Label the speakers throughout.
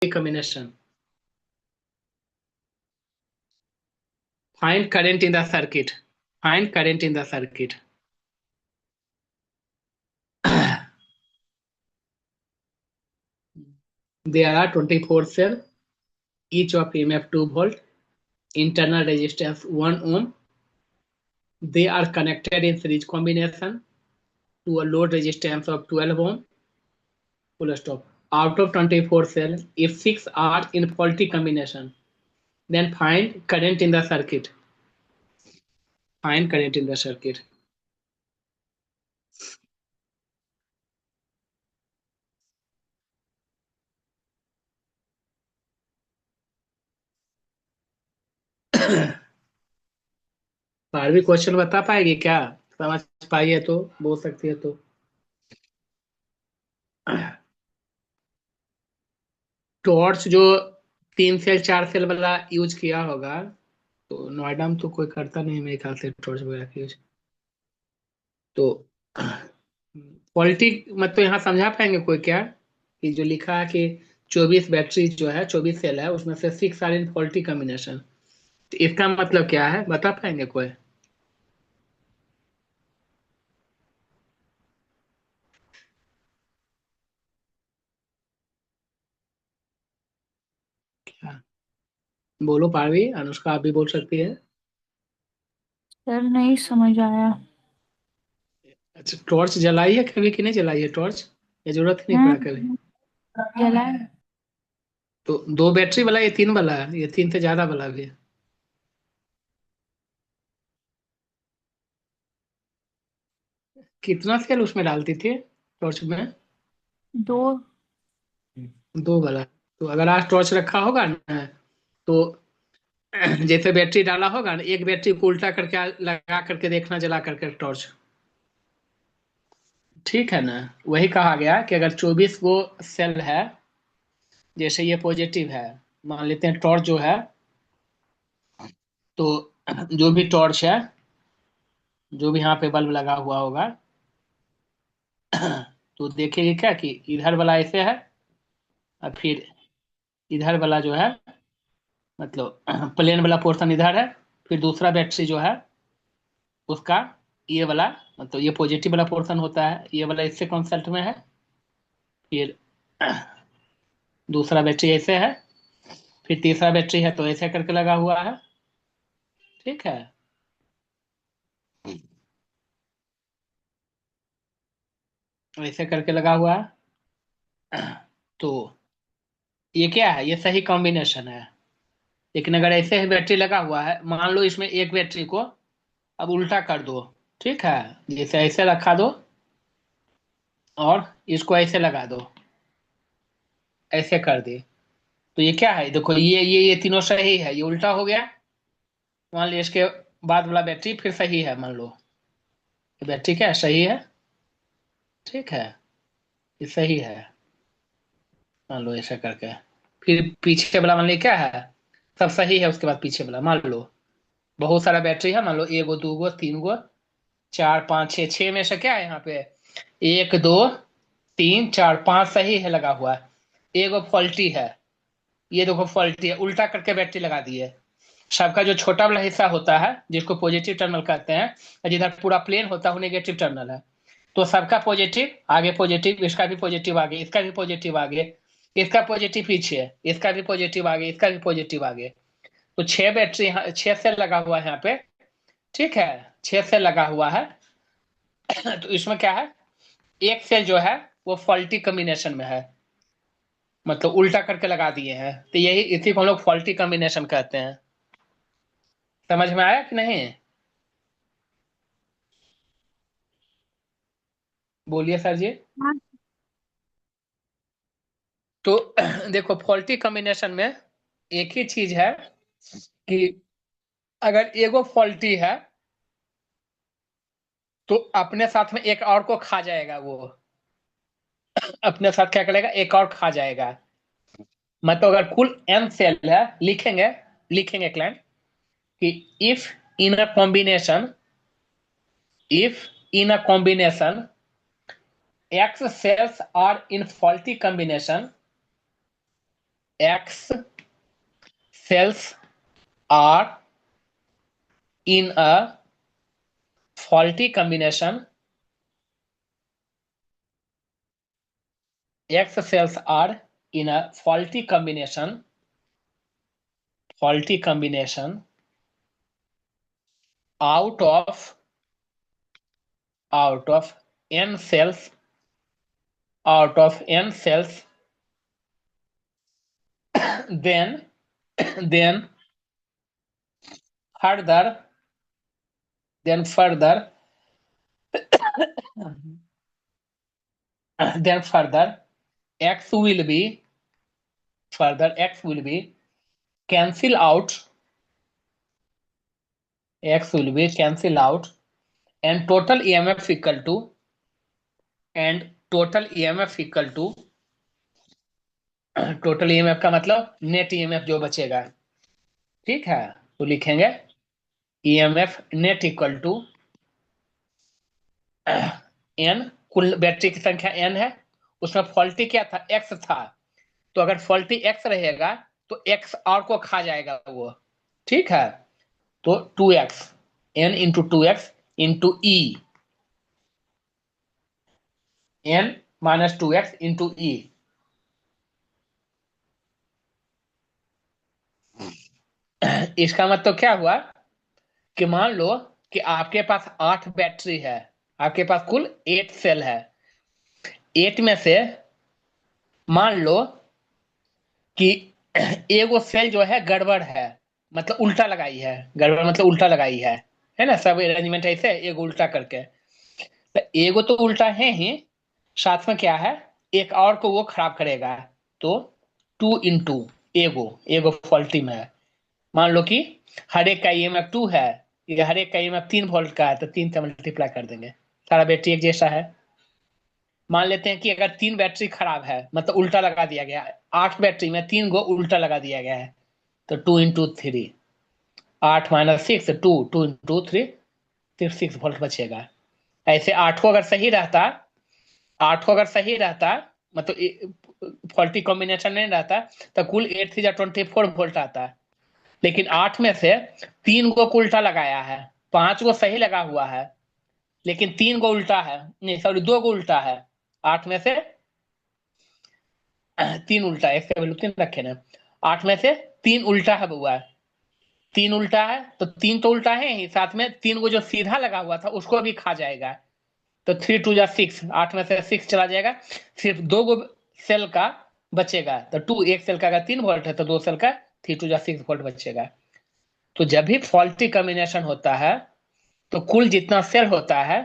Speaker 1: combination. Find current in the circuit. Find current in the circuit. There are 24 cells, each of EMF 2 volt, internal resistance 1 ohm. They are connected in series combination to a load resistance of 12 ohm. Full stop. Out of 24 cells, if 6 are in faulty combination, then find current in the circuit. Find current in the circuit. बारहवीं question बता पाएगी क्या? समझ पाई है तो बोल सकती है तो। टॉर्च जो 3 सेल 4 सेल वाला यूज किया होगा, तो नोएडा में तो कोई करता नहीं मेरे ख्याल से टॉर्च वगैरह की यूज। तो क्वालिटी मतलब यहाँ समझा पाएंगे कोई क्या, कि जो लिखा है कि 24 बैटरी जो है, 24 सेल है, उसमें से 6 आर इन फॉल्टी कॉम्बिनेशन, तो इसका मतलब क्या है बता पाएंगे कोई? क्या बोलो पारवी, अनुष्का आप भी बोल सकती है।
Speaker 2: सर नहीं समझ आया।
Speaker 1: अच्छा, टॉर्च जलाई है कभी कि नहीं जलाई है टॉर्च? ये जरूरत ही नहीं पड़ा कभी?
Speaker 2: हम्म, जलाए।
Speaker 1: तो 2 बैटरी वाला ये 3 वाला है, ये 3 से ज्यादा वाला भी है। कितना सेल उसमें डालती थी टॉर्च में?
Speaker 2: दो।
Speaker 1: 2 वाला। तो अगर आज टॉर्च रखा होगा ना, तो जैसे बैटरी डाला होगा ना, एक बैटरी को उल्टा करके लगा करके देखना, जला करके टॉर्च। ठीक है ना? वही कहा गया कि अगर 24 गो सेल है, जैसे ये पॉजिटिव है, मान लेते हैं टॉर्च जो है, तो जो भी टॉर्च है, जो भी यहाँ पे बल्ब लगा हुआ होगा, तो देखेंगे क्या कि इधर वाला ऐसे है, और फिर इधर वाला जो है, मतलब प्लेन वाला पोर्शन इधर है, फिर दूसरा बैटरी जो है उसका ये वाला, मतलब ये पॉजिटिव वाला पोर्शन होता है, ये वाला इससे कॉन्सेंट में है, फिर दूसरा बैटरी ऐसे है, फिर तीसरा बैटरी है तो ऐसे करके लगा हुआ है। ठीक है? ऐसे करके लगा हुआ है। तो ये क्या है, ये सही कॉम्बिनेशन है। लेकिन अगर ऐसे ही बैटरी लगा हुआ है, मान लो इसमें एक बैटरी को अब उल्टा कर दो, ठीक है, जैसे ऐसे रखा दो और इसको ऐसे लगा दो, ऐसे कर दे, तो ये क्या है, देखो ये तीनों सही है, ये उल्टा हो गया। मान लो इसके बाद वाला बैटरी फिर सही है, मान लो ये बैटरी क्या है, सही है। ठीक है, ये सही है, मान लो ऐसा करके। फिर पीछे वाला मान लो क्या है, सब सही है, उसके बाद पीछे वाला मान लो बहुत सारा बैटरी है, मान लो 1 2 3 4 5 6, 6 में से क्या है यहाँ पे, 1 2 3 4 5 सही है लगा हुआ है, एगो फॉल्टी है, ये देखो फॉल्टी है, उल्टा करके बैटरी लगा दी है। सबका जो छोटा वाला हिस्सा होता है जिसको पॉजिटिव टर्मिनल कहते हैं, और जिधर पूरा प्लेन होता है वो नेगेटिव टर्मिनल है। तो सबका पॉजिटिव आगे, पॉजिटिव इसका भी पॉजिटिव आगे, इसका भी पॉजिटिव आगे, इसका पॉजिटिव पीछे, इसका भी पॉजिटिव आगे, इसका भी पॉजिटिव आगे। तो 6 बैटरी यहाँ, 6 सेल लगा हुआ है यहाँ पे। ठीक है, 6 सेल लगा हुआ है। तो इसमें क्या है, एक सेल जो है वो फॉल्टी कॉम्बिनेशन में है, मतलब उल्टा करके लगा दिए हैं, तो यही इसी को हम लोग फॉल्टी कॉम्बिनेशन कहते हैं। समझ में आया कि नहीं? बोलिए सर जी।
Speaker 2: हाँ।
Speaker 1: तो देखो फॉल्टी कॉम्बिनेशन में एक ही चीज है कि अगर एगो फॉल्टी है तो अपने साथ में एक और को खा जाएगा वो, अपने साथ क्या करेगा, एक और खा जाएगा। मतलब अगर कुल n सेल है, लिखेंगे, लिखेंगे क्लाइंट कि if in a combination, if in a combination x cells are in faulty combination, X cells are in a faulty combination. X cells are in a faulty combination out of n cells then further then further x will be cancel out and total EMF equal to total EMF का मतलब net EMF जो बचेगा, ठीक है, तो लिखेंगे EMF net equal to N, कुल battery की संख्या एन है, उसमें फॉल्टी क्या था, एक्स था, तो अगर फॉल्टी एक्स रहेगा तो एक्स और को खा जाएगा वो, ठीक है, तो 2x n into 2x into E, n minus 2x into E. इसका मतलब क्या हुआ कि मान लो कि आपके पास 8 बैटरी है, आपके पास कुल 8 सेल है, 8 में से मान लो कि एगो सेल जो है गड़बड़ है, मतलब उल्टा लगाई है, गड़बड़ मतलब उल्टा लगाई है ना, सब अरेंजमेंट ऐसे एगो उल्टा करके, तो एगो तो उल्टा है ही, साथ में क्या है, एक और को वो खराब करेगा, तो 2 इंटू एगो फॉल्टी में है, मान लो कि हर एक का ईएमएफ 2 है, ये हर एक का ईएमएफ 3 वोल्ट का है, तो 3 से मल्टीप्लाई कर देंगे, सारा बैटरी एक जैसा है। मान लेते हैं कि अगर 3 बैटरी खराब है, मतलब उल्टा लगा दिया गया है, 8 बैटरी में 3 गो उल्टा लगा दिया गया है, तो 2 इंटू 3, 8 माइनस 6, 2 इंटू 3, फिर 6 वोल्ट बचेगा। ऐसे 8 को अगर सही रहता, 8 को अगर सही रहता, मतलब फॉल्टी कॉम्बिनेशन नहीं रहता, तो कुल 8 थी 24 वोल्ट आता, लेकिन 8 में से 3 को उल्टा लगाया है, 5 को सही लगा हुआ है, लेकिन 3 को उल्टा है, नहीं सॉरी 2 को उल्टा है, 8 में से 3 उल्टा, एक से वैल्यू 3 रखे ना, 8 में से 3 उल्टा है बुआ, 3 उल्टा है, तो 3 तो उल्टा है ही, साथ में 3 को जो सीधा लगा हुआ था उसको भी खा जाएगा, तो 3 2 जा 6, 8 में से 6 चला जाएगा, सिर्फ 2 गो सेल का बचेगा, तो 2, एक सेल का अगर 3 वोल्ट है तो 2 सेल का 3 2 जा 6 वोल्ट बचेगा। तो जब भी फॉल्टी कॉम्बिनेशन होता है तो कुल जितना सेल होता है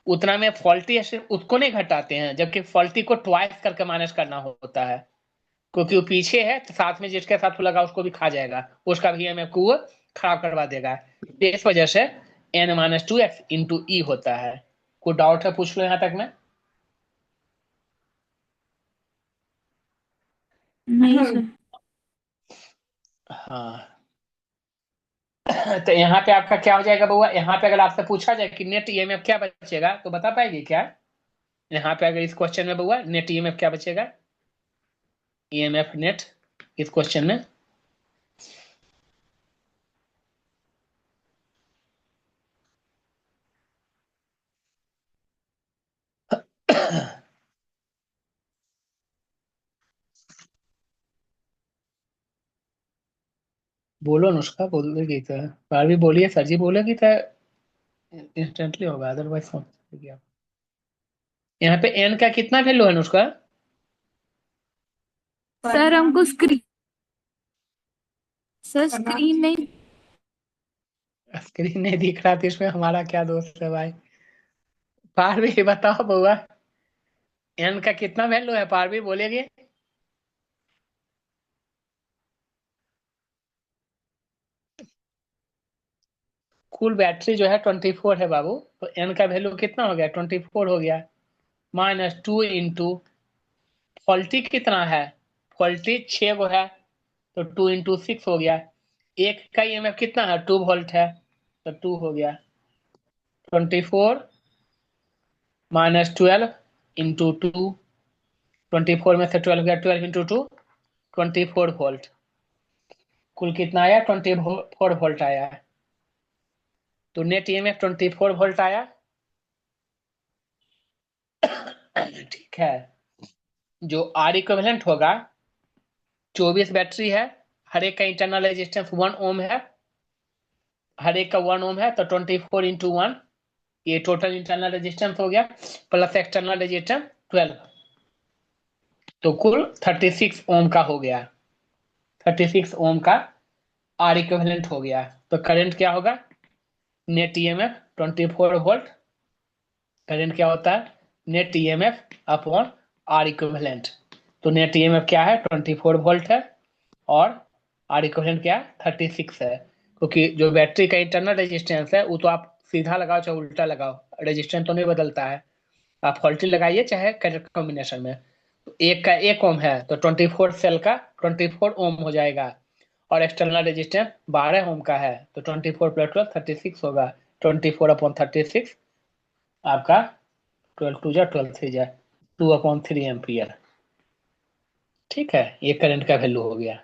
Speaker 1: उतना में फॉल्टी सिर्फ उसको नहीं घटाते हैं, जबकि फॉल्टी को ट्वाइस करके माइनस करना होता है, क्योंकि वो पीछे है तो साथ में जिसके साथ वो लगा उसको भी खा जाएगा, उसका भी ईएमएफ को वो खराब करवा देगा, इस वजह से n माइनस 2x इंटू ई होता है। कोई डाउट है पूछ लो यहाँ तक में।
Speaker 2: नहीं सर।
Speaker 1: हाँ तो यहाँ पे आपका क्या हो जाएगा बउआ, यहाँ पे अगर आपसे पूछा जाए कि नेट ईएमएफ क्या बचेगा तो बता पाएगी क्या, यहाँ पे अगर इस क्वेश्चन में बउआ नेट ईएमएफ क्या बचेगा, ईएमएफ नेट इस क्वेश्चन में। बोलो नुस्खा बोलेगी तो बार भी बोलिए, सर जी बोलेगी तो इंस्टेंटली होगा, अदरवाइज समझ। यहाँ पे एन का कितना वैल्यू है नुस्खा,
Speaker 2: सर हमको स्क्रीन, सर स्क्रीन नहीं।
Speaker 1: स्क्रीन नहीं दिख रहा, तो इसमें हमारा क्या दोस्त है भाई, पारवी बताओ बउआ, एन का कितना वैल्यू है, पारवी बोलेगी। कुल बैटरी जो है 24 है बाबू, तो एन का वैल्यू कितना हो गया, 24 हो गया, माइनस 2 इंटू फॉल्टी कितना है, फॉल्टी 6 गो है, तो 2 इंटू 6 हो गया, एक का ईएमएफ कितना है 2 वोल्ट है, तो 2 हो गया, 24 माइनस 12 इंटू 2, 24 में से 12 गया, 12 इंटू 2 24 वोल्ट। कुल कितना आया? 24 वोल्ट आया। तो नेट ईएमएफ 24 वोल्ट आया। ठीक है। जो आर इक्विवेलेंट होगा, 24 बैटरी है, हर एक का इंटरनल रेजिस्टेंस 1 ओम है, हर एक का 1 ओम है, तो 24 × 1, ये टोटल इंटरनल रेजिस्टेंस हो गया, प्लस एक्सटर्नल रेजिस्टेंस 12, तो कुल 36 ओम का हो गया। 36 ओम का आर इक्विवेलेंट हो गया। तो करंट क्या होगा? Net EMF 24 volt. करंट क्या होता है? Net EMF upon R equivalent. तो नेट ईएमएफ क्या है? 24 वोल्ट है, और आर इक्विवेलेंट क्या है? 36 है। क्योंकि जो बैटरी का इंटरनल रेजिस्टेंस है वो तो आप सीधा लगाओ चाहे उल्टा लगाओ, रेजिस्टेंस तो नहीं बदलता है। आप फॉल्टी लगाइए चाहे करेक्ट कॉम्बिनेशन में। तो एक का 1 ओम है, तो 24 सेल का 24 ओम हो जाएगा, और एक्सटर्नल रेजिस्टेंस 12 ओम का है, तो 24 + 12 36 होगा। 24/36 आपका 12 2 जा 12 3 जा 2/3 एम्पियर। ठीक है, ये करंट का वैल्यू हो गया।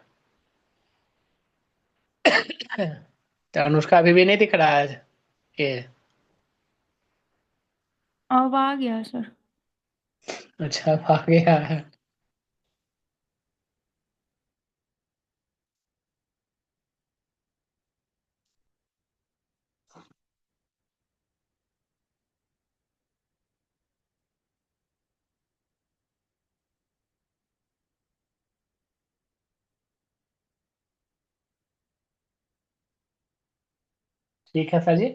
Speaker 1: तो अनुष्का अभी भी नहीं दिख रहा है ये?
Speaker 2: अब आ गया सर।
Speaker 1: अच्छा, आ गया है। ठीक है सर जी,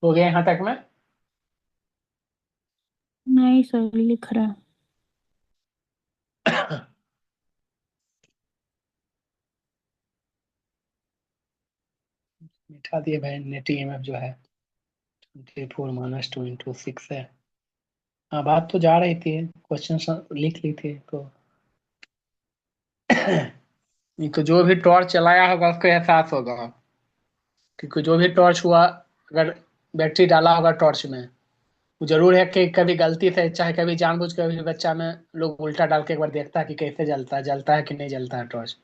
Speaker 1: हो गया यहाँ तक में।
Speaker 2: नहीं सर, लिख रहा है।
Speaker 1: मिटा दिए भाई, नेट ईएमएफ जो है 24 - 2 × 6 है। हाँ, बात तो जा रही थी, क्वेश्चन लिख ली थी तो। नहीं तो जो भी टॉर्च चलाया होगा उसको एहसास होगा, क्योंकि जो भी टॉर्च हुआ, अगर बैटरी डाला होगा टॉर्च में, वो जरूर है कि कभी गलती से चाहे कभी जानबूझ कर भी बच्चा में लोग उल्टा डाल के एक बार देखता है कि कैसे जलता है कि नहीं जलता है टॉर्च।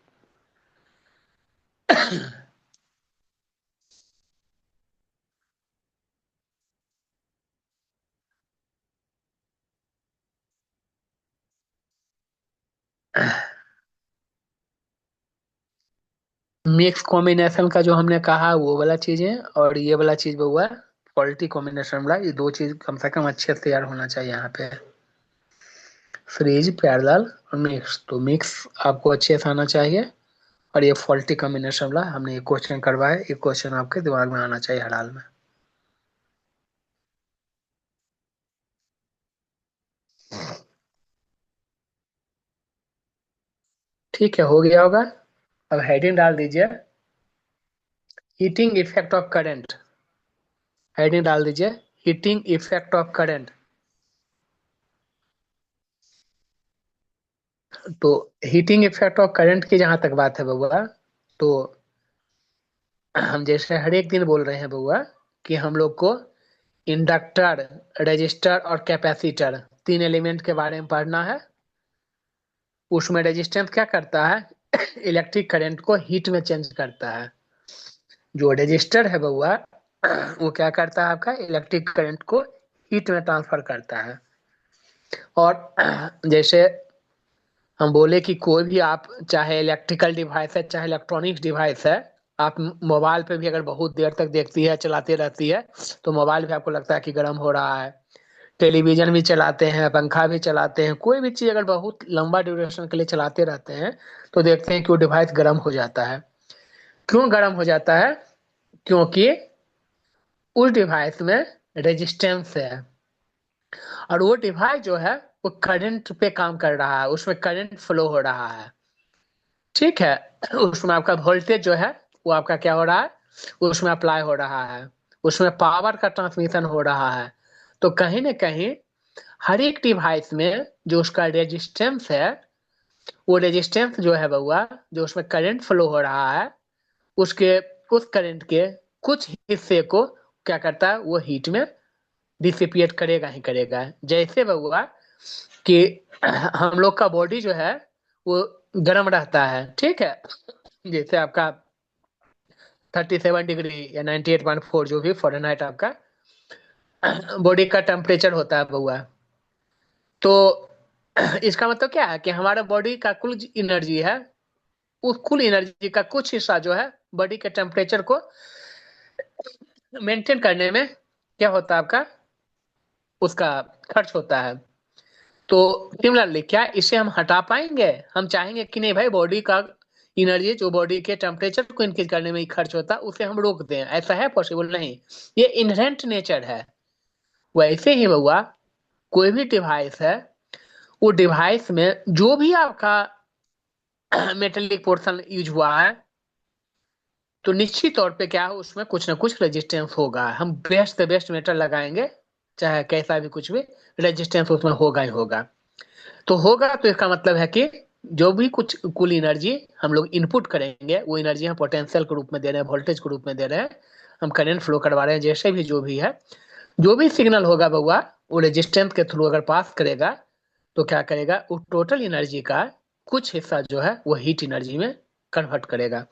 Speaker 1: मिक्स कॉम्बिनेशन का जो हमने कहा वो वाला चीज है, और ये वाला चीज हुआ फॉल्टी कॉम्बिनेशन वाला। ये दो चीज कम से कम अच्छे से तैयार होना चाहिए यहाँ पे। फ्रीज, पैरेलल और मिक्स, तो मिक्स आपको अच्छे से आना चाहिए, और ये फॉल्टी कॉम्बिनेशन वाला हमने ये क्वेश्चन करवाया, ये क्वेश्चन आपके दिमाग में आना चाहिए हर हाल में। ठीक है, हो गया होगा। अब हेडिंग डाल दीजिए, heating effect of current. Heading डाल दीजिए, हीटिंग इफेक्ट ऑफ करंट। तो हीटिंग इफेक्ट ऑफ करंट की जहां तक बात है बउआ, तो हम जैसे हर एक दिन बोल रहे हैं बउआ कि हम लोग को इंडक्टर, रेजिस्टर और कैपेसिटर, तीन एलिमेंट के बारे में पढ़ना है। उसमें रेजिस्टेंस क्या करता है? इलेक्ट्रिक करंट को हीट में चेंज करता है। जो रेजिस्टर है बउआ, वो क्या करता है? आपका इलेक्ट्रिक करंट को हीट में ट्रांसफर करता है। और जैसे हम बोले कि कोई भी आप, चाहे इलेक्ट्रिकल डिवाइस है चाहे इलेक्ट्रॉनिक्स डिवाइस है, आप मोबाइल पे भी अगर बहुत देर तक देखती है, चलाते रहती है, तो मोबाइल भी आपको लगता है कि गर्म हो रहा है। टेलीविजन भी चलाते हैं, पंखा भी चलाते हैं, कोई भी चीज अगर बहुत लंबा ड्यूरेशन के लिए चलाते रहते हैं, तो देखते हैं कि वो डिवाइस गर्म हो जाता है। क्यों गर्म हो जाता है? क्योंकि उस डिवाइस में रेजिस्टेंस है, और वो डिवाइस जो है वो करंट पे काम कर रहा है, उसमें करंट फ्लो हो रहा है। ठीक है, उसमें आपका वोल्टेज जो है वो आपका क्या हो रहा है? उसमें अप्लाई हो रहा है, उसमें पावर का ट्रांसमिशन हो रहा है। तो कहीं ना कहीं हर एक डिवाइस में जो उसका रेजिस्टेंस है, वो रेजिस्टेंस जो है बउआ, जो उसमें करंट फ्लो हो रहा है, उसके उस करंट के कुछ हिस्से को क्या करता है? वो हीट में डिसिपिएट करेगा ही करेगा। जैसे बउआ कि हम लोग का बॉडी जो है वो गर्म रहता है, ठीक है। जैसे आपका 37 डिग्री या 98.4 जो भी फ़ारेनहाइट आपका बॉडी का टेम्परेचर होता है बउआ। तो इसका मतलब क्या है कि हमारा बॉडी का कुल एनर्जी है, उस कुल एनर्जी का कुछ हिस्सा जो है बॉडी के टेम्परेचर को मेंटेन करने में क्या होता है आपका, उसका खर्च होता है। तो सिमिलरली क्या इसे हम हटा पाएंगे? हम चाहेंगे कि नहीं भाई, बॉडी का एनर्जी जो बॉडी के टेम्परेचर को इंक्रीज करने में ही खर्च होता है उसे हम रोक दें, ऐसा है पॉसिबल? नहीं, ये इनहेरेंट नेचर है। वैसे ही हुआ, कोई भी डिवाइस है, वो डिवाइस में जो भी आपका मेटेलिक पोर्शन यूज हुआ है, तो निश्चित तौर पे क्या है उसमें कुछ ना कुछ रेजिस्टेंस होगा। हम बेस्ट से बेस्ट मेटल लगाएंगे, चाहे कैसा भी कुछ भी, रेजिस्टेंस उसमें होगा ही होगा। तो होगा तो इसका मतलब है कि जो भी कुछ कुल एनर्जी हम लोग इनपुट करेंगे, वो एनर्जी हम पोटेंशियल के रूप में दे रहे हैं, वोल्टेज के रूप में दे रहे हैं, हम करंट फ्लो करवा रहे हैं, जैसे भी जो भी है, जो भी सिग्नल होगा बउआ, वो रेजिस्टेंस के थ्रू अगर पास करेगा तो क्या करेगा, वो टोटल एनर्जी का कुछ हिस्सा जो है वो हीट एनर्जी में कन्वर्ट करेगा।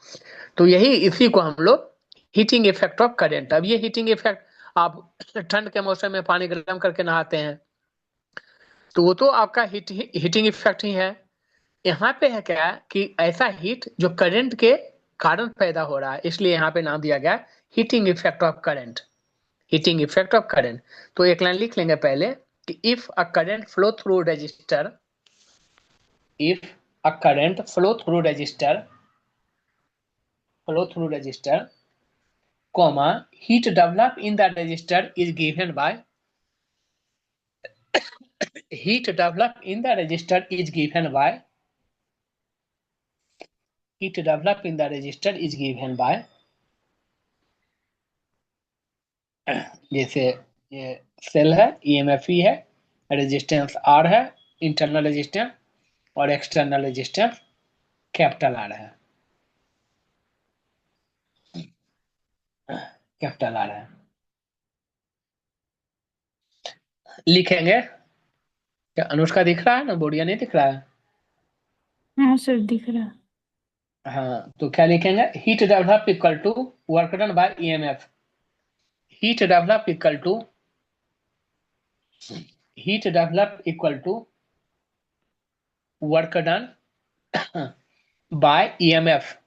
Speaker 1: तो यही इसी को हम लोग हीटिंग इफेक्ट ऑफ करेंट। अब ये हीटिंग इफेक्ट, आप ठंड के मौसम में पानी गर्म करके नहाते हैं, तो वो तो आपका हीटिंग इफेक्ट ही है। यहाँ पे है क्या कि ऐसा हीट जो करंट के कारण पैदा हो रहा है, इसलिए यहाँ पे नाम दिया गया heating effect of current. Heating effect of current. तो एक लाइन लिख लेंगे पहले कि if a current flow through register, if a current flow through register, comma, heat develop in the resistor is given by, heat develop in the resistor is given by, heat develop in the resistor is given by, जैसे ये cell है, EMF ई है, resistance R है, internal resistance, और external resistance capital R है, capital R है। लिखेंगे क्या? अनुष्का दिख रहा है ना, बोडिया नहीं दिख रहा है?
Speaker 2: हाँ सर दिख रहा।
Speaker 1: हाँ, तो क्या लिखेंगे, heat develop equal to work done by EMF, heat develop equal to, heat develop equal to work done by EMF,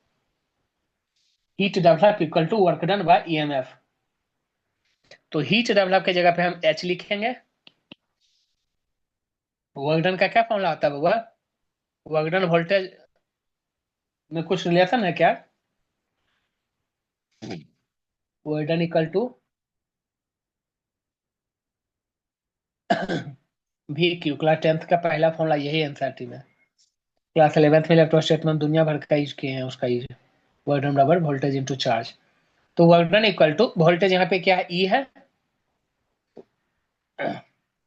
Speaker 1: heat develop equal to work done by EMF. तो हीट डेवलप की जगह पे हम एच लिखेंगे। Work done का क्या formula आता है बाबा? वर्क डन वोल्टेज में कुछ रिलेशन है क्या? Work done equal to V Q. Class 10th का पहला फॉर्मूला यही एनसीईआरटी में, क्लास 11th में इलेक्ट्रोस्टैट में दुनिया भर का यूज किए हैं उसका यूज, वर्क डन बराबर वोल्टेज इनटू चार्ज। तो work done equal to voltage यहाँ पे क्या है, ई है,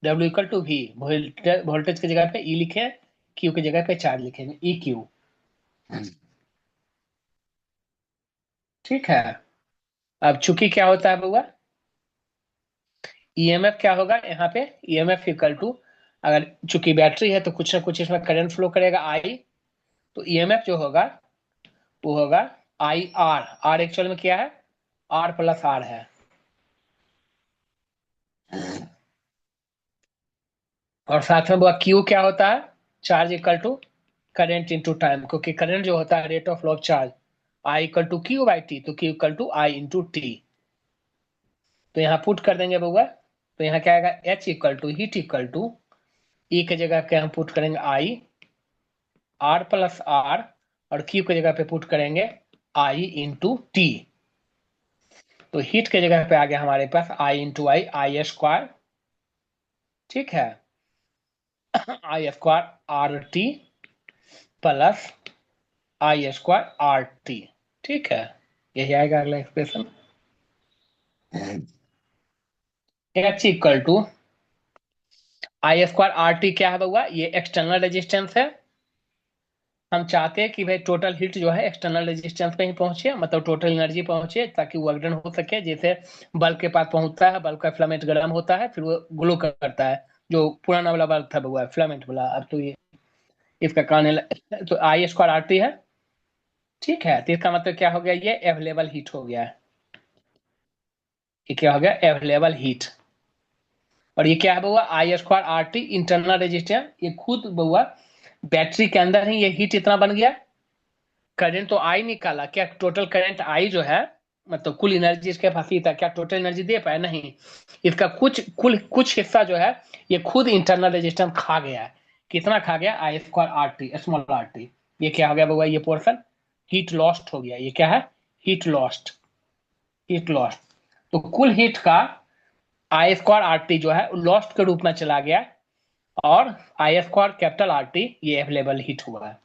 Speaker 1: W equal to V, voltage की जगह पे ई लिखे, क्यू की जगह पे चार्ज लिखेंगे, ई क्यू। ठीक है। अब चूंकि क्या होता है बउआ, ईएमएफ क्या होगा यहाँ पे, ईएमएफ इक्वल टू, अगर चूंकि बैटरी है तो कुछ ना कुछ इसमें करंट फ्लो करेगा आई, तो ईएमएफ जो होगा वो होगा आई आर। आर एक्चुअल में क्या है, आर प्लस आर है। और साथ में वो क्यू क्या होता है, charge equal to current into time, क्योंकि करंट जो होता है rate of flow of charge, I equal to Q by T, तो Q equal to I into T. तो यहाँ पुट कर देंगे बउआ, तो यहाँ क्या आएगा, H equal to heat equal to, E के जगह पे हम पुट करेंगे आई, आर प्लस आर, और क्यू की जगह पे पुट करेंगे आई इंटू टी। तो हीट के जगह पे आ गया हमारे पास आई इंटू आई, आई स्क्वायर, ठीक है, I square R T plus I square R T, ठीक है। यही आएगा अगला expression. H equal to I square R T क्या है बउआ, ये एक्सटर्नल रेजिस्टेंस है। हम चाहते हैं कि भाई टोटल हीट जो है एक्सटर्नल रेजिस्टेंस पे ही पहुंचे, मतलब टोटल एनर्जी पहुंचे, ताकि वर्क डन हो सके। जैसे बल्ब के पास पहुंचता है, बल्ब का फिलामेंट गर्म होता है, फिर वो ग्लो करता है, जो पुराना वाला बल्ब था बउआ फिलामेंट वाला, अब तो ये इसका तो आई स्क्वायर आर टी है। ठीक है, तो इसका मतलब क्या हो गया, ये अवेलेबल हीट हो गया है। ये क्या हो गया, अवेलेबल हीट। और ये क्या है बउआ, I square R T internal resistance, ये खुद बउआ बैटरी के अंदर ही ये हीट इतना बन गया। करंट तो आई निकाला, क्या टोटल करंट आई जो है, मतलब कुल एनर्जी इसके पास ही था, क्या टोटल एनर्जी दे पाया, नहीं। इसका कुछ हिस्सा जो है ये खुद इंटरनल रेजिस्टेंस खा गया है। कितना खा गया, I square R T small R T. ये क्या हो गया बउआ, ये पोर्शन हीट लॉस्ट हो गया। ये क्या है, हीट लॉस्ट। हीट लॉस्ट, तो कुल हीट का आई स्क्वायर आर टी जो है लॉस्ट के रूप में चला गया। और I square capital R T ये अवेलेबल हीट हुआ है।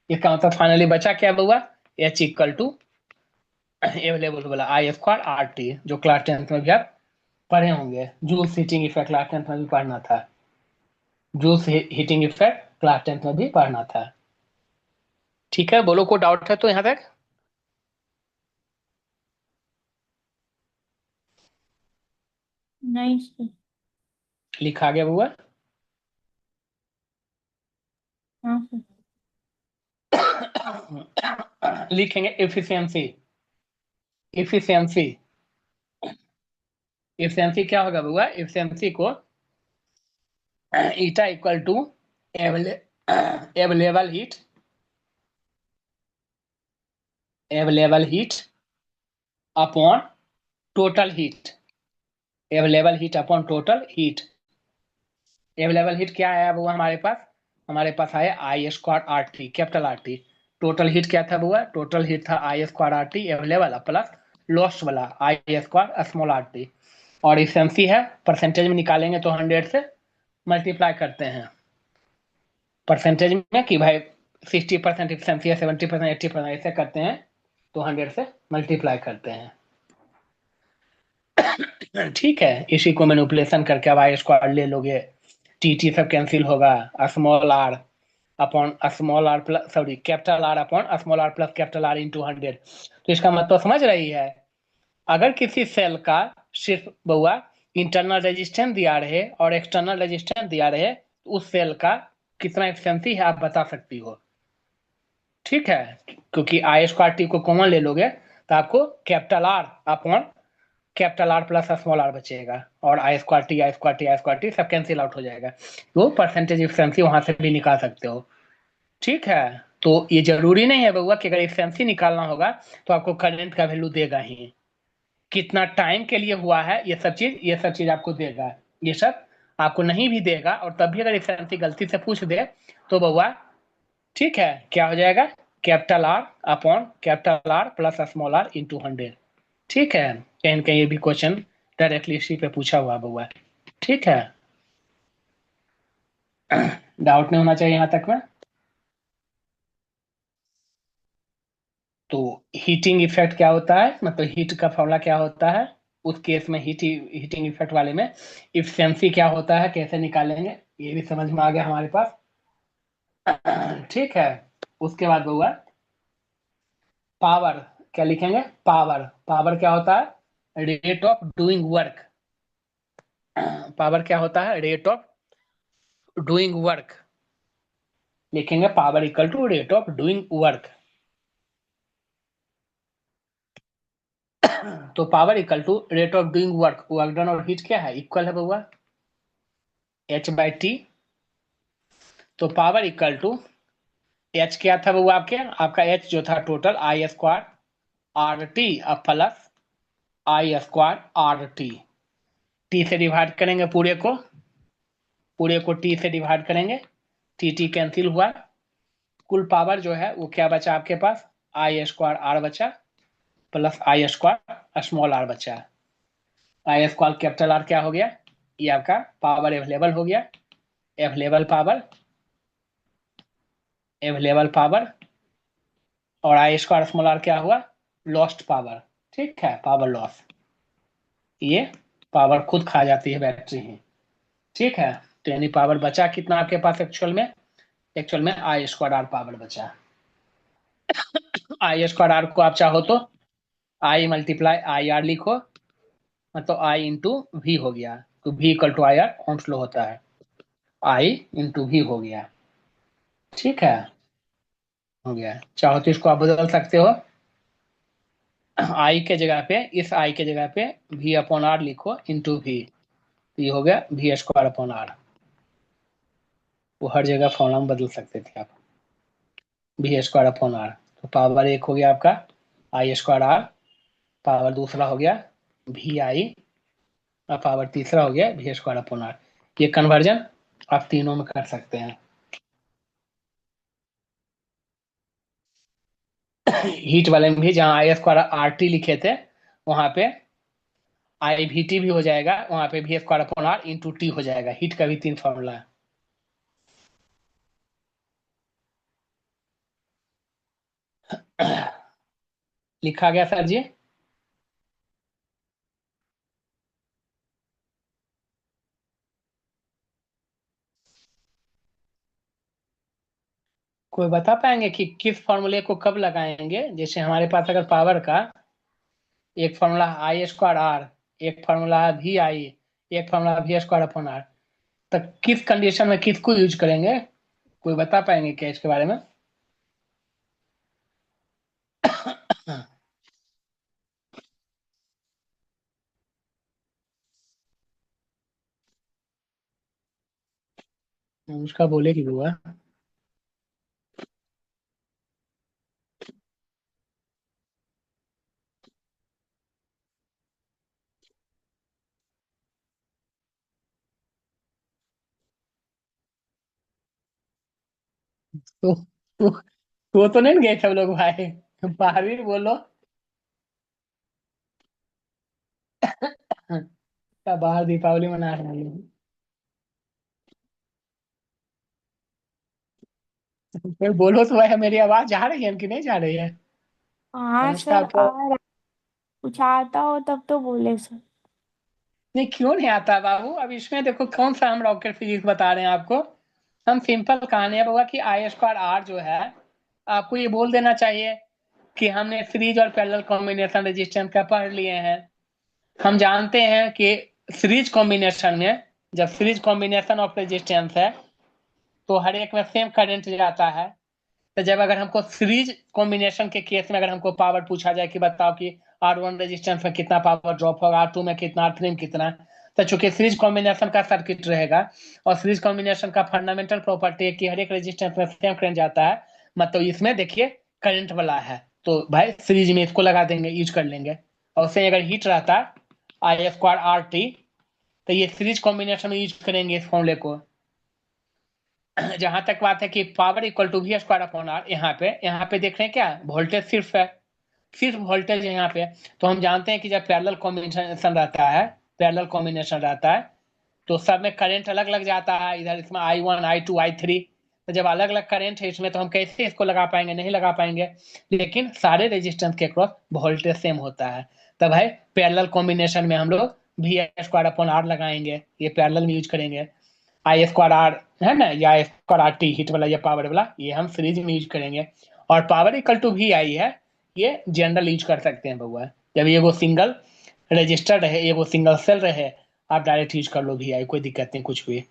Speaker 1: इसका मतलब फाइनली बचा क्या हुआ, एच इक्वल टू अवेलेबल वाला आई स्क्वायर आर टी, जो क्लास 10th में भी आप पढ़े होंगे। Joules heating effect class 10th में भी पढ़ना था। Joules heating effect class 10th में भी पढ़ना था। ठीक है, बोलो कोई डाउट है तो यहाँ तक।
Speaker 2: नहीं सर।
Speaker 1: लिखा गया हुआ।
Speaker 2: हाँ सर।
Speaker 1: लिखेंगे एफिशिएंसी। एफिशिएंसी, एफिशिएंसी क्या होगा बुआ, एफिशिएंसी को eta equal to available heat, available heat upon total heat, available heat upon total heat. Available heat क्या आया बुआ हमारे पास, हमारे पास आया I square R T capital R T. Total heat क्या था बुआ, टोटल हीट था I square R T available plus lost वाला I square small R T. और इफिशिएंसी है, परसेंटेज में निकालेंगे तो 100 से मल्टीप्लाई करते हैं। परसेंटेज में कि भाई 60% इफिशिएंसी है, 70%, 80% ऐसे करते हैं, तो 100 से मल्टीप्लाई करते हैं। ठीक है, इसी को मैनिपुलेशन करके अब आई स्क्वायर ले लोगे, टी टी सब कैंसिल होगा, small R upon small R plus sorry capital R upon small R plus capital R into 100। तो इसका मतलब समझ रही है, अगर किसी सेल का सिर्फ बउआ इंटरनल रेजिस्टेंस दिया रहे और एक्सटर्नल रेजिस्टेंस दिया रहे, तो उस सेल का कितना एफिशिएंसी है आप बता सकती हो। ठीक है, क्योंकि आई स्क्वायर टी को कॉमन ले लोगे तो आपको capital R upon capital R plus small R बचेगा, और I square T I square T I square T सब कैंसिल आउट हो जाएगा। तो परसेंटेज एफिशिएंसी वहां से भी निकाल सकते हो। ठीक है, तो ये जरूरी नहीं है बउआ कि अगर एफिशिएंसी निकालना होगा तो आपको करंट का वैल्यू देगा ही, कितना टाइम के लिए हुआ है ये सब चीज आपको देगा। ये सब आपको नहीं भी देगा, और तब भी अगर एफिशिएंसी गलती से पूछ दे तो बउआ ठीक है क्या हो जाएगा, capital R upon capital R plus small R into 100। ठीक है, कहीं न कहीं ये भी क्वेश्चन डायरेक्टली इसी पे पूछा हुआ बउआ। ठीक है, डाउट नहीं होना चाहिए यहाँ तक में। तो हीटिंग इफेक्ट क्या होता है, मतलब हीट का फॉर्मूला क्या होता है, उस केस में हीटिंग इफेक्ट वाले में इफिशिएंसी क्या होता है, कैसे निकालेंगे, ये भी समझ में आ गया हमारे पास। ठीक है, उसके बाद बउआ पावर क्या लिखेंगे, पावर। पावर क्या होता है, rate of doing work. Power क्या होता है, रेट ऑफ डूइंग वर्क। लिखेंगे power equal to rate of doing work. तो power equal to rate of doing work, work done और हीट क्या है, इक्वल है बउआ एच बाई टी। तो पावर इक्वल टू एच क्या था बउआ आपके, आपका एच जो था total I square R T plus I square R T. T से डिवाइड करेंगे पूरे को टी से डिवाइड करेंगे, टी टी कैंसिल हुआ। कुल पावर जो है वो क्या बचा आपके पास, आई स्क्वायर आर बचा plus I square small R बचा। आई स्क्वायर कैपिटल आर क्या हो गया, ये आपका पावर अवेलेबल हो गया, अवेलेबल पावर, अवेलेबल पावर। और आई स्क्वायर स्मॉल आर क्या हुआ, लॉस्ट पावर। ठीक है, पावर लॉस, ये पावर खुद खा जाती है बैटरी ही। ठीक है, तो यानी पावर बचा कितना आपके पास एक्चुअल में आई स्क्वायर आर पावर बचा। आई स्क्वायर आर को आप चाहो तो आई मल्टीप्लाई आई आर लिखो, मतलब आई इंटू वी हो गया, तो V equal to I R on flow होता है, आई इंटू वी हो गया। ठीक है, हो गया। चाहो तो इसको आप बदल सकते हो, आई के जगह पे, इस आई के जगह पे भी अपॉन आर लिखो इंटू भी, तो ये हो गया भी स्क्वायर अपॉन आर। वो हर जगह फॉर्मूला में बदल सकते थे आप, भी स्क्वायर अपॉन आर। तो पावर एक हो गया आपका आई स्क्वायर आर, पावर दूसरा हो गया भी आई, और पावर तीसरा हो गया भी स्क्वायर अपॉन आर। ये कन्वर्जन आप तीनों में कर सकते हैं। हीट वाले में भी जहां आई स्क्वायर आर टी लिखे थे, वहां पे आई भी टी भी हो जाएगा, वहां पे भी square upon R into T हो जाएगा। हीट का भी तीन फॉर्मूला है। लिखा गया सर जी। कोई बता पाएंगे कि किस फॉर्मूले को कब लगाएंगे? जैसे हमारे पास अगर पावर का एक फॉर्मूला है आई स्क्वायर आर, एक फॉर्मूला है भी आई, एक फॉर्मूला भी स्क्वायर अपॉन आर, तो किस कंडीशन में किसको यूज करेंगे? कोई बता पाएंगे क्या इसके बारे में? उसका बोले कि हुआ। तो तो नहीं गए सब लोग भाई, बाहर ही बोलो। क्या बाहर दीपावली मना रहे हैं लोग? फिर बोलो तो भाई, मेरी आवाज जा रही है कि नहीं जा रही है?
Speaker 2: हाँ
Speaker 1: अनुष्का
Speaker 2: सर,
Speaker 1: आपको
Speaker 2: कुछ आता हो तब तो बोले सर।
Speaker 1: नहीं, क्यों नहीं आता बाबू? अब इसमें देखो कौन सा हम रॉकेट फिजिक्स बता रहे हैं आपको। हम सिंपल कहानी है बाबा कि आई स्क्वायर आर जो है, आपको ये बोल देना चाहिए कि हमने सीरीज और पैरेलल कॉम्बिनेशन रेजिस्टेंस का पढ़ लिए हैं। हम जानते हैं कि सीरीज कॉम्बिनेशन में, जब सीरीज कॉम्बिनेशन ऑफ रेजिस्टेंस है, तो हर एक में सेम करंट जाता है। तो जब अगर हमको सीरीज कॉम्बिनेशन के केस में अगर हमको पावर पूछा जाए कि बताओ कि आर वन रेजिस्टेंस में कितना पावर ड्रॉप होगा, आर टू में कितना, आर थ्री में कितना, तो चूंकि सीरीज कॉम्बिनेशन का सर्किट रहेगा, और सीरीज कॉम्बिनेशन का फंडामेंटल प्रॉपर्टी है कि हर एक रेजिस्टेंस में सेम करंट जाता है, मतलब इसमें देखिए करंट वाला है, तो भाई सीरीज में इसको लगा देंगे, यूज कर लेंगे। और उससे अगर हीट रहता आई स्क्वायर आर टी, तो ये सीरीज कॉम्बिनेशन में यूज करेंगे इस फॉर्मूले को। जहां तक बात है कि power equal to V square upon R, यहाँ पे देख रहे हैं क्या, वोल्टेज सिर्फ है, सिर्फ वोल्टेज है यहाँ पे। तो हम जानते हैं कि जब पैरेलल कॉम्बिनेशन रहता है, पैरेलल कॉम्बिनेशन रहता है, तो सब में करंट अलग लग जाता है। इधर इसमें I one I two I three, तो जब अलग अलग करंट है इसमें, तो हम कैसे इसको लगा पाएंगे? नहीं लगा पाएंगे। लेकिन सारे रेजिस्टेंस के क्रॉस वोल्टेज सेम होता है, तब है पैरेलल कॉम्बिनेशन में हम लोग वी स्क्वायर अपॉन आर लगाएंगे, ये पैरेलल में यूज करेंगे। आई स्क्वायर आर है ना, या आई स्क्वायर आर टी हीट वाला या पावर वाला, ये हम सीरीज में यूज करेंगे। और पावर इक्वल टू वी आई है, ये जनरल यूज कर सकते हैं बउआ। जब ये वो सिंगल रजिस्टर रहे, ये वो सिंगल सेल रहे, आप डायरेक्ट यूज कर लो वी आई, कोई दिक्कत नहीं कुछ भी।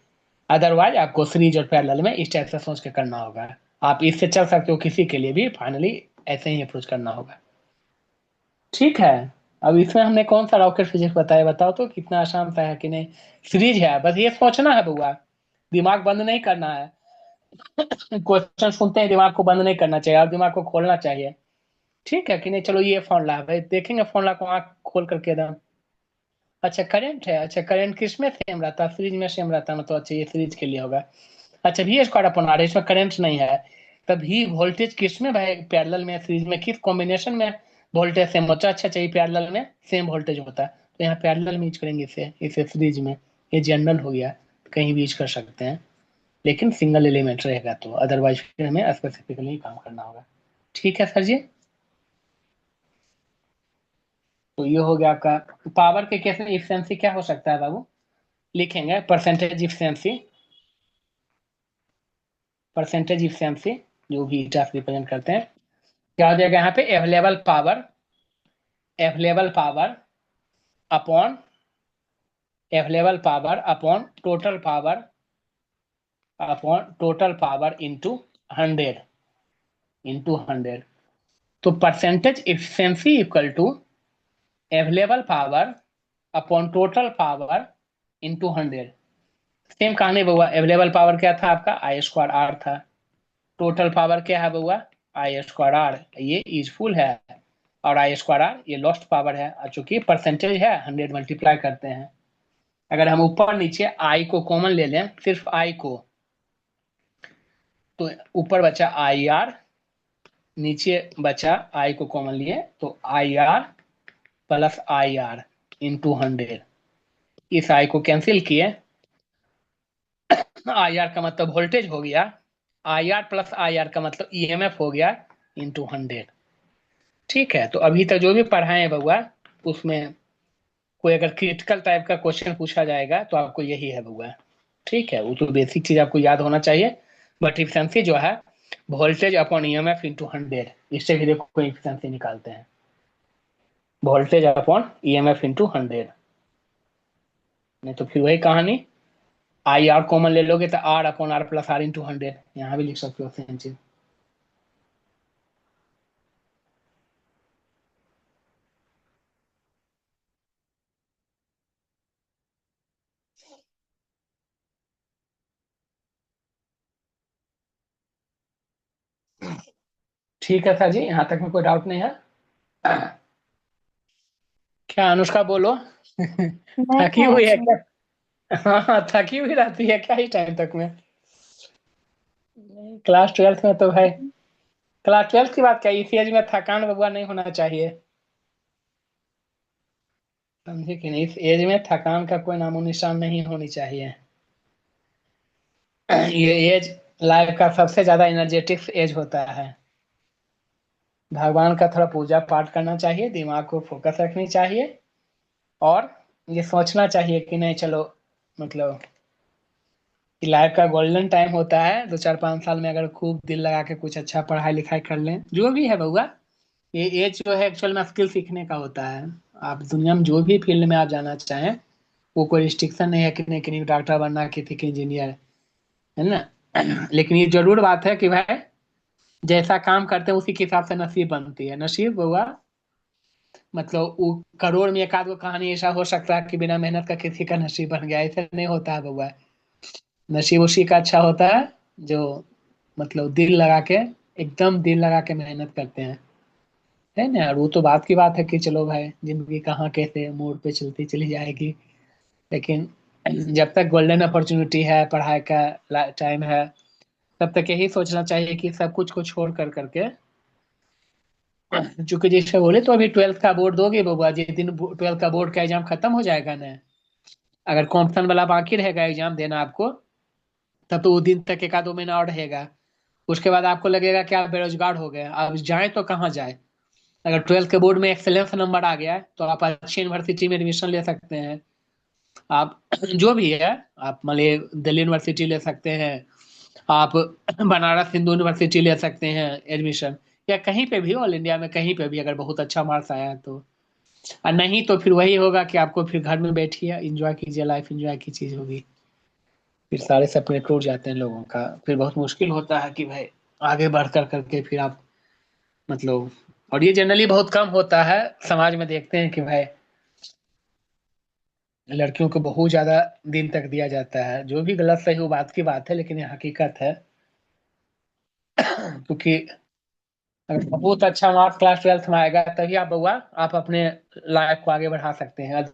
Speaker 1: अदरवाइज आपको सीरीज और पैरेलल में इस टाइप से सोच के करना होगा। आप इससे चल सकते हो, किसी के लिए भी फाइनली ऐसे ही अप्रोच करना होगा। ठीक है। अब इसमें हमने कौन सा रॉकेट फिजिक्स बताया, बताओ तो कितना आसान सा है कि नहीं? सीरीज है, बस ये सोचना है बउआ, दिमाग बंद नहीं करना है। क्वेश्चन सुनते हैं, दिमाग को बंद नहीं करना चाहिए, और दिमाग को खोलना चाहिए। ठीक है कि नहीं? चलो ये फॉर्मूला है भाई, देखेंगे फॉर्मूला को आंख खोल करके एकदम। अच्छा करंट है, अच्छा करंट किस में सेम रहता है? सीरीज में सेम रहता है, मतलब अच्छा ये सीरीज के लिए होगा। अच्छा भी स्क्वायर अपॉन आर, इसमें करंट नहीं है, तभी वोल्टेज किस में भाई? पैरेलल में, सीरीज में, किस कॉम्बिनेशन में वोल्टेज सेम होता है? अच्छा चाहिए पैरेलल में सेम वोल्टेज होता है, तो यहाँ पैरेलल में यूज करेंगे इसे, इसे सीरीज में। ये जनरल हो गया, कहीं भी यूज कर सकते हैं, लेकिन सिंगल एलिमेंट रहेगा तो, अदरवाइज फिर हमें स्पेसिफिकली काम करना होगा। ठीक है सर जी। तो ये हो गया आपका पावर के केस में इफिशियंसी क्या हो सकता है बाबू? लिखेंगे परसेंटेज इफिशियंसी, परसेंटेज इफिशियंसी जो भी ईटा रिप्रेजेंट करते हैं, क्या हो जाएगा यहाँ पे? Available power, available power upon, available power upon total power, upon total power into 100 into 100। तो percentage efficiency equal to available power upon total power into 100। Same कहानी बउआ, अवेलेबल पावर क्या था आपका, आई स्क्वायर आर था। Total power क्या है बउआ, आई स्क्वायर आर, ये यूजफुल है। और आई स्क्वायर आर ये लॉस्ट पावर है, और चूंकि परसेंटेज है 100 मल्टीप्लाई करते हैं। अगर हम ऊपर नीचे आई को कॉमन ले लें, सिर्फ आई को, तो ऊपर बचा आई आर, नीचे बचा आई को कॉमन लिए तो आई R plus I R into 100। इस आई को कैंसिल किए, आई आर का मतलब वोल्टेज हो गया, आई आर प्लस आई आर का मतलब ईएमएफ हो गया इंटू 100। ठीक है, तो अभी तक जो भी पढ़ाए हैं बउआ, उसमें कोई अगर क्रिटिकल टाइप का क्वेश्चन पूछा जाएगा तो आपको यही है बउआ। ठीक है, वो तो बेसिक चीज आपको याद होना चाहिए। बट इफिशिएंसी जो है वोल्टेज अपॉन ईएमएफ इंटू 100, इससे भी देखो कोई इफिशिएंसी निकालते हैं, वोल्टेज अपॉन ईएमएफ इंटू 100। नहीं तो फिर वही कहानी, आई आर कॉमन ले लोगे तो R upon R plus R into 100, यहाँ भी लिख सकते हो सेम चीज। ठीक है सर जी, यहाँ तक में कोई डाउट नहीं है। क्या अनुष्का बोलो।
Speaker 2: नहीं
Speaker 1: थकी
Speaker 2: है
Speaker 1: हुई है
Speaker 2: सर।
Speaker 1: क्या? हाँ हाँ, थकी हुई रहती है क्या इस टाइम तक में? क्लास 12th में तो भाई, क्लास 12th की बात क्या, इस एज में थकान बबुआ नहीं होना चाहिए। समझे कि नहीं, इस एज में थकान का कोई नामो निशान नहीं होनी चाहिए। ये एज लाइफ का सबसे ज्यादा एनर्जेटिक एज होता है। भगवान का थोड़ा पूजा पाठ करना चाहिए, दिमाग को फोकस रखनी चाहिए, और ये सोचना चाहिए कि नहीं चलो, मतलब कि लाइफ का गोल्डन टाइम होता है, 2 4 5 साल में अगर खूब दिल लगा के कुछ अच्छा पढ़ाई लिखाई कर लें, जो भी है बउआ। ये एज जो है एक्चुअल में स्किल सीखने का होता है। आप दुनिया में जो भी फील्ड में आप जाना चाहें, वो कोई रिस्ट्रिक्शन नहीं है कि नहीं कि नहीं डॉक्टर बनना, किसी के इंजीनियर, है ना। लेकिन ये जरूर बात है कि भाई जैसा काम करते हैं उसी के हिसाब से नसीब बनती है। नसीब बउआ, मतलब वो करोड़ में एक आध गो कहानी ऐसा हो सकता है कि बिना मेहनत का किसी का नसीब बन गया, ऐसा नहीं होता है बउआ। नसीब उसी का अच्छा होता है जो मतलब दिल लगा के, एकदम दिल लगा के मेहनत करते हैं, है ना। और वो तो बात की बात है कि चलो भाई जिंदगी कहाँ कैसे मोड़ पे चलती चली जाएगी, लेकिन जब तक गोल्डन अपॉर्चुनिटी है, पढ़ाई का टाइम है, तब तक यही सोचना चाहिए कि सब कुछ को छोड़ कर करके, चूंकि जैसे बोले तो अभी 12th का बोर्ड दोगे बबुआ, जिस दिन 12th का बोर्ड का एग्जाम खत्म हो जाएगा ना, अगर कॉम्पिटिशन वाला बाकी रहेगा एग्जाम देना आपको, तब तो वो दिन तक एक आध दो महीना और रहेगा। उसके बाद आपको लगेगा कि आप बेरोजगार हो गए, अब जाए तो कहाँ जाए। अगर 12th के बोर्ड में एक्सेलेंस नंबर आ गया है तो आप अच्छी यूनिवर्सिटी में एडमिशन ले सकते हैं। आप जो भी है, आप मान लीजिए दिल्ली यूनिवर्सिटी ले सकते हैं, आप बनारस हिंदू यूनिवर्सिटी ले सकते हैं एडमिशन, या कहीं पे भी ऑल इंडिया में कहीं पे भी अगर बहुत अच्छा मार्क्स आया है तो। और नहीं तो फिर वही होगा कि आपको फिर घर में बैठिए, एंजॉय कीजिए, लाइफ एंजॉय की चीज होगी। फिर सारे सपने टूट जाते हैं लोगों का, फिर बहुत मुश्किल होता है कि भाई आगे बढ़ कर करके फिर आप, मतलब, और ये जनरली बहुत कम होता है। समाज में देखते हैं कि भाई लड़कियों को बहुत ज्यादा दिन तक दिया जाता है, जो भी गलत सही वो बात की बात है, लेकिन ये हकीकत है। क्योंकि अगर बहुत अच्छा मार्क्स क्लास 12th में आएगा तभी आप बउआ, आप अपने लाइफ को आगे बढ़ा सकते हैं।